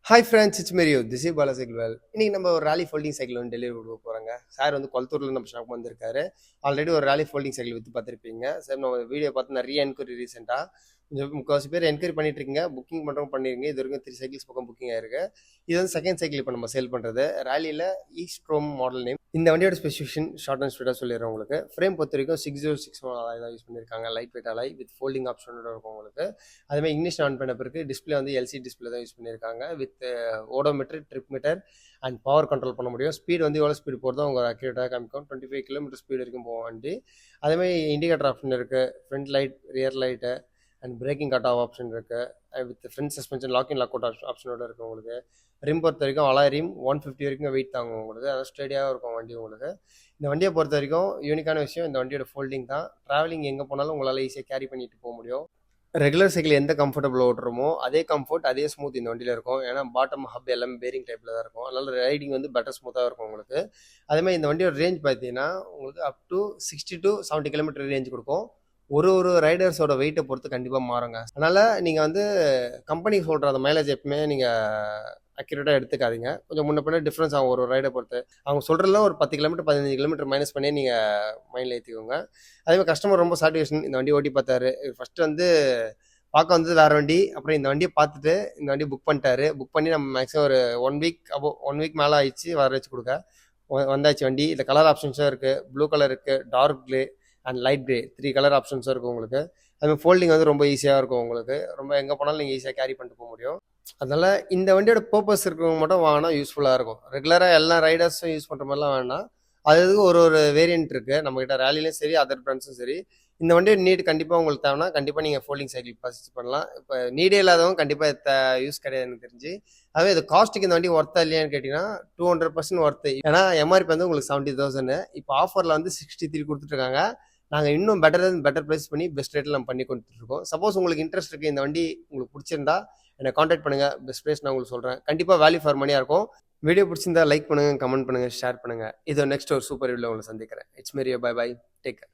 Hi friends, it's Mario this is Bala cycle வேல். இன்னைக்கு நம்ம ஒரு ராலி ஃபோல்டிங் சைக்கிள் வந்து டெலிவரி கொடுக்க போகிறாங்க. சார் வந்து கொளத்தூரில் நம்ம ஷாப் வந்திருக்காரு. ஆல்ரெடி ஒரு ராலி ஃபோல்டிங் சைக்கிள் விற்று பார்த்துருப்பீங்க. சார் நம்ம வீடியோ பார்த்து நிறைய என்கொயரி ரீசெண்டாக கொஞ்சம் முக்கால்வாசி பேர் என்கொயரி பண்ணிட்டு இருக்கீங்க. புக்கிங் பண்ணுறவங்க பண்ணிருங்க. இது வரைக்கும் 3 சைக்கிள்ஸ் பக்கம் புக்கிங் ஆயிருக்கு. இது வந்து செகண்ட் சைக்கிள் இப்போ நம்ம சேல் பண்ணுறது. ராலியில் ஈஸ்ட்ரோம் மாடல் நேம். இந்த வண்டியோட ஸ்பெசிஃபிகேஷன் ஷார்ட் அண்ட் ஸ்வீட்டாக சொல்லிடுறேன் உங்களுக்கு. ஃப்ரேம் பொறுத்த வரைக்கும் 606 அலாய் தான் யூஸ் பண்ணியிருக்காங்க. Light weight alloy with folding ஆப்ஷனோட இருக்கும் உங்களுக்கு. அதுமாதிரி இங்கிலீஷ் ஆன் பண்ண பிறகு டிஸ்பிளே வந்து எல்சி டிஸ்பிளே தான் யூஸ் பண்ணியிருக்காங்க. With odometer, trip meter and power control பண்ண முடியும். ஸ்பீட் வந்து எவ்வளோ ஸ்பீடு போகிறதோ அவங்க அக்யூரேட்டாக காமிக்கும். 25 கிலோமீட்டர் ஸ்பீடு வரைக்கும் போகும் வண்டி. அதேமாதிரி இண்டிகேட்டர் ஆப்ஷன் இருக்குது. Front light, rear light and braking cut off option இருக்குது. With front suspension, lock out ஆப்ஷனோட இருக்குது உங்களுக்கு. ரிம் பொறுத்த வரைக்கும் அலாய் ரிம் 150 வரைக்கும் வெயிட் தாங்கும் உங்களுக்கு. அதாவது ஸ்டேடியாக இருக்கும் வண்டி உங்களுக்கு. இந்த வண்டியை பொறுத்த வரைக்கும் யூனிக்கான விஷயம் இந்த வண்டியோட ஃபோல்டிங் தான். ட்ராவலிங் எங்கே போனாலும் உங்களால் ஈஸியாக கேரி பண்ணிட்டு போக முடியும். ரெகுலர் சைக்கிள் எந்த கம்ஃபர்டபுள் ஓட்டுறமோ அதே கம்ஃபர்ட், அதே ஸ்மூத் இந்த வண்டியில் இருக்கும். ஏன்னா பாட்டம் ஹப் எல்லாமே பேரிங் டைப்பில் தான் இருக்கும். அதனால ரைடிங் வந்து பெட்டர் ஸ்மூத்தாக இருக்கும் உங்களுக்கு. அதேமாதிரி இந்த வண்டியோட ரேஞ்ச் பார்த்தீங்கன்னா உங்களுக்கு up to 60 to 70 kilometre range கொடுக்கும். ஒரு ரைடர்ஸோட வெயிட்டை பொறுத்து கண்டிப்பாக மாறுங்க. அதனால் நீங்கள் வந்து கம்பெனி சொல்கிற அந்த மைலேஜ் எப்பவுமே நீங்கள் அக்யூரேட்டாக எடுத்துக்காதீங்க. கொஞ்சம் முன்ன பின்ன டிஃப்ரென்ஸ் ஆகும் ஒரு ரைடை பொறுத்து. அவங்க சொல்கிறதுல ஒரு 10 கிலோமீட்டர் 15 கிலோமீட்டர் மைனஸ் பண்ணி நீங்கள் மைண்டில் ஏற்றிக்கோங்க. அதேமாதிரி கஸ்டமர் ரொம்ப சாட்டிஸ்ஃபேக்ஷன். இந்த வண்டி ஓட்டி பார்த்தாரு. ஃபஸ்ட்டு வந்து பார்க்க வந்தது வேறு வண்டி. அப்புறம் இந்த வண்டியை பார்த்துட்டு இந்த வண்டி புக் பண்ணிட்டாரு. புக் பண்ணி நம்ம மேக்ஸிமம் ஒரு 1 வீக் மேலே ஆயிடுச்சு வர வச்சு கொடுக்க. வந்தாச்சு வண்டி. இந்த கலர் ஆப்ஷன்ஸும் இருக்குது. ப்ளூ கலர் இருக்குது, dark grey and light grey 3 colour ஆப்ஷன்ஸும் இருக்குது உங்களுக்கு. அதுமாதிரி ஃபோல்டிங் வந்து ரொம்ப ஈஸியாக இருக்கும் உங்களுக்கு. ரொம்ப எங்கே போனாலும் நீங்கள் ஈஸியாக கேரி பண்ணிட்டு போக முடியும். அதனால் இந்த வண்டியோட பர்பஸ் இருக்கிறவங்க மட்டும் வாங்கினா யூஸ்ஃபுல்லாக இருக்கும். ரெகுலராக எல்லா ரைடர்ஸும் யூஸ் பண்ணுற மாதிரிலாம் வேணாம். அதுக்கு ஒரு வேரியன்ட் இருக்குது நம்மகிட்ட. ரேலிலையும் சரி, அதர் பிராண்ட்ஸும் சரி. இந்த வண்டியோட நீட் கண்டிப்பாக உங்களுக்கு தேவைன்னா கண்டிப்பாக நீங்கள் ஃபோல்டிங் சைக்கிள் பர்ச்சேஸ் பண்ணலாம். இப்போ நீடே இல்லாதவங்க கண்டிப்பாக யூஸ் கிடையாது எனக்கு தெரிஞ்சு. அதுவே இது காஸ்ட்டுக்கு இந்த வண்டி ஒர்த்தா இல்லையான்னு கேட்டிங்கன்னா 200% ஒர்த்து. ஏன்னா எம்ஆர்பி வந்து உங்களுக்கு 70,000. இப்போ ஆஃபரில் வந்து 63 கொடுத்துட்ருக்காங்க. நாங்கள் இன்னும் பெட்டர் ப்ரைஸ் பண்ணி பெஸ்ட் ரேட்டில் நம்ம பண்ணி கொடுத்துட்ருக்கோம். சப்போஸ் உங்களுக்கு இன்ட்ரெஸ்ட் இருக்குது, இந்த வண்டி உங்களுக்கு பிடிச்சிருந்தா என்னை காண்டாக்ட் பண்ணுங்கள். பெஸ்ட் ப்ரைஸ் நான் உங்களுக்கு சொல்கிறேன். கண்டிப்பாக வேல்யூ ஃபார் மணியாக இருக்கும். வீடியோ பிடிச்சிருந்தா லைக் பண்ணுங்கள், கமெண்ட் பண்ணுங்கள், ஷேர் பண்ணுங்கள். இதோ நெக்ஸ்ட் ஒரு சூப்பர் வீடியோவில் உங்களை சந்திக்கிறேன். It's Mario. Bye bye. Take care.